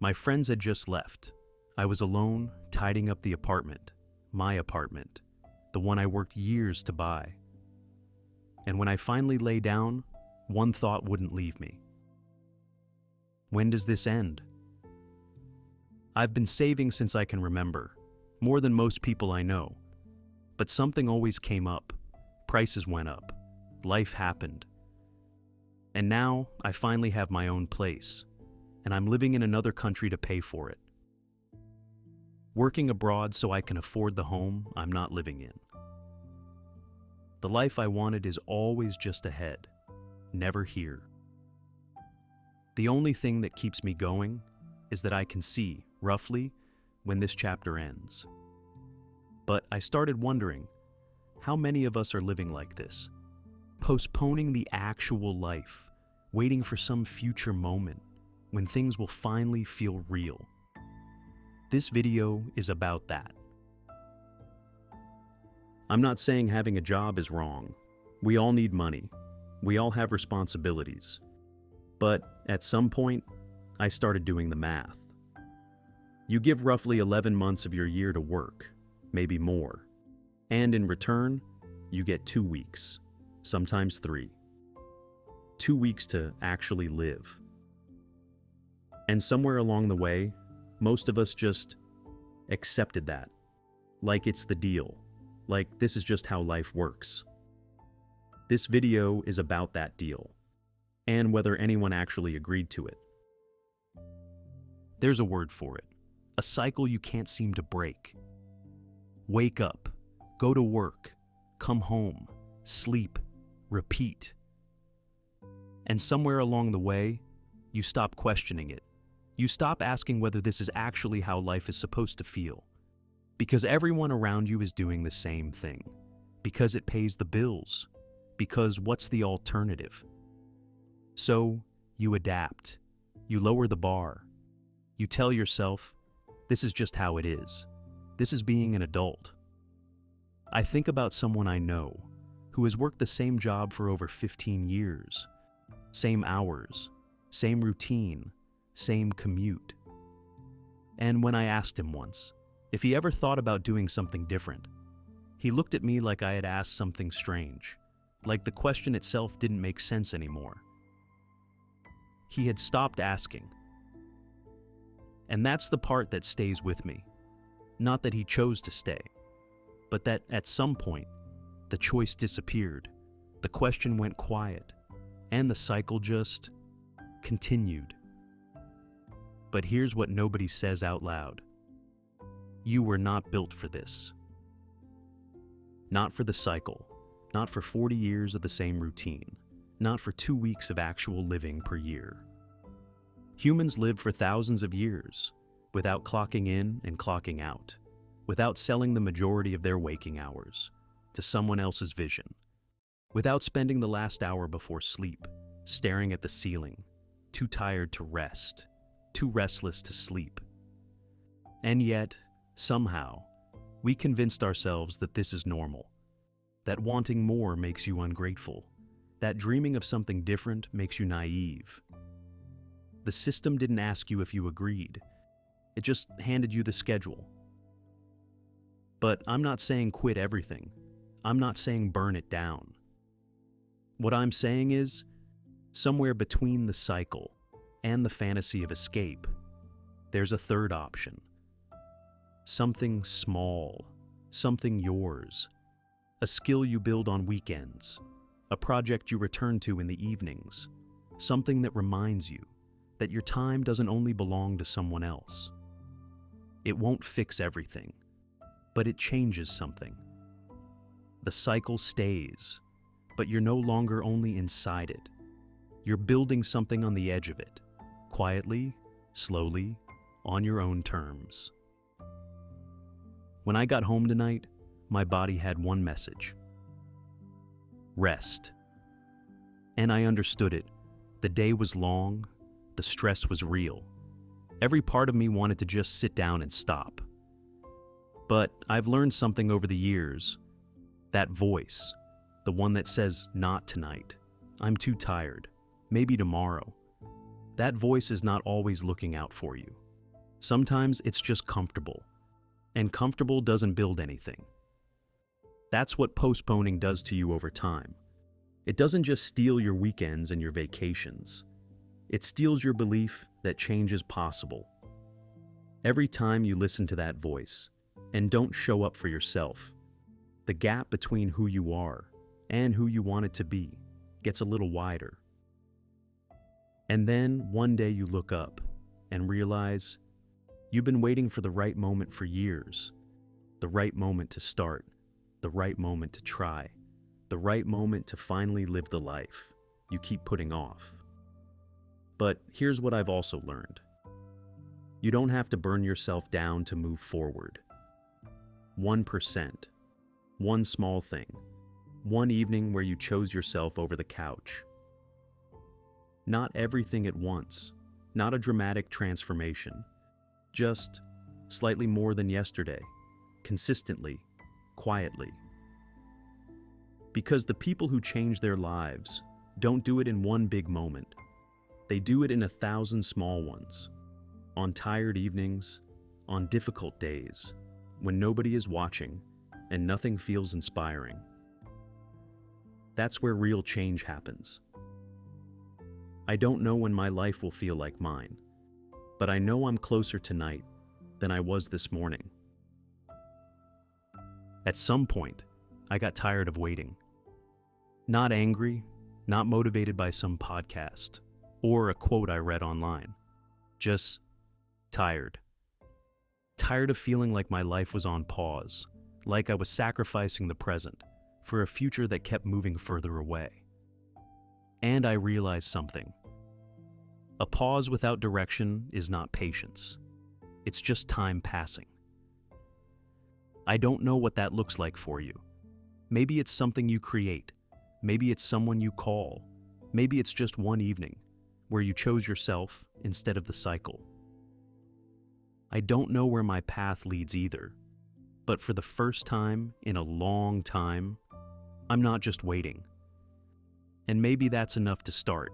My friends had just left. I was alone, tidying up the apartment, my apartment, the one I worked years to buy. And when I finally lay down, one thought wouldn't leave me. When does this end? I've been saving since I can remember, more than most people I know. But something always came up. Prices went up. Life happened. And now I finally have my own place, and I'm living in another country to pay for it. Working abroad so I can afford the home I'm not living in. The life I wanted is always just ahead, never here. The only thing that keeps me going is that I can see, roughly, when this chapter ends. But I started wondering, how many of us are living like this? Postponing the actual life, waiting for some future moment when things will finally feel real. This video is about that. I'm not saying having a job is wrong. We all need money. We all have responsibilities. But at some point, I started doing the math. You give roughly 11 months of your year to work, maybe more. And in return, you get 2 weeks, sometimes 3. 2 weeks to actually live. And somewhere along the way, most of us just accepted that. Like it's the deal. Like this is just how life works. This video is about that deal, and whether anyone actually agreed to it. There's a word for it. A cycle you can't seem to break. Wake up, go to work, come home, sleep, repeat. And somewhere along the way, you stop questioning it. You stop asking whether this is actually how life is supposed to feel. Because everyone around you is doing the same thing. Because it pays the bills. Because what's the alternative? So, you adapt. You lower the bar. You tell yourself, this is just how it is. This is being an adult. I think about someone I know who has worked the same job for over 15 years. Same hours, same routine, same commute. And when I asked him once if he ever thought about doing something different, he looked at me like I had asked something strange, like the question itself didn't make sense anymore. He had stopped asking. And that's the part that stays with me. Not that he chose to stay, but that at some point, the choice disappeared, the question went quiet, and the cycle just continued. But here's what nobody says out loud. You were not built for this. Not for the cycle, not for 40 years of the same routine, not for 2 weeks of actual living per year. Humans live for thousands of years, without clocking in and clocking out, without selling the majority of their waking hours to someone else's vision, without spending the last hour before sleep, staring at the ceiling, too tired to rest, too restless to sleep. And yet, somehow, we convinced ourselves that this is normal, that wanting more makes you ungrateful, that dreaming of something different makes you naive. The system didn't ask you if you agreed. It just handed you the schedule. But I'm not saying quit everything. I'm not saying burn it down. What I'm saying is, somewhere between the cycle and the fantasy of escape, there's a third option. Something small, something yours, a skill you build on weekends, a project you return to in the evenings, something that reminds you that your time doesn't only belong to someone else. It won't fix everything, but it changes something. The cycle stays, but you're no longer only inside it. You're building something on the edge of it, quietly, slowly, on your own terms. When I got home tonight, my body had one message: rest. And I understood it. The day was long, the stress was real. Every part of me wanted to just sit down and stop. But I've learned something over the years. That voice, the one that says, not tonight, I'm too tired, maybe tomorrow. That voice is not always looking out for you. Sometimes it's just comfortable, and comfortable doesn't build anything. That's what postponing does to you over time. It doesn't just steal your weekends and your vacations. It steals your belief that change is possible. Every time you listen to that voice and don't show up for yourself, the gap between who you are and who you want it to be gets a little wider. And then one day you look up and realize you've been waiting for the right moment for years, the right moment to start, the right moment to try, the right moment to finally live the life you keep putting off. But here's what I've also learned. You don't have to burn yourself down to move forward. 1%, one small thing, one evening where you chose yourself over the couch. Not everything at once, not a dramatic transformation, just slightly more than yesterday, consistently, quietly. Because the people who change their lives don't do it in one big moment. They do it in 1,000 small ones, on tired evenings, on difficult days, when nobody is watching and nothing feels inspiring. That's where real change happens. I don't know when my life will feel like mine, but I know I'm closer tonight than I was this morning. At some point, I got tired of waiting. Not angry, not motivated by some podcast or a quote I read online. Just tired. Tired of feeling like my life was on pause, like I was sacrificing the present for a future that kept moving further away. And I realized something. A pause without direction is not patience. It's just time passing. I don't know what that looks like for you. Maybe it's something you create. Maybe it's someone you call. Maybe it's just one evening where you chose yourself instead of the cycle. I don't know where my path leads either, but for the first time in a long time, I'm not just waiting. And maybe that's enough to start.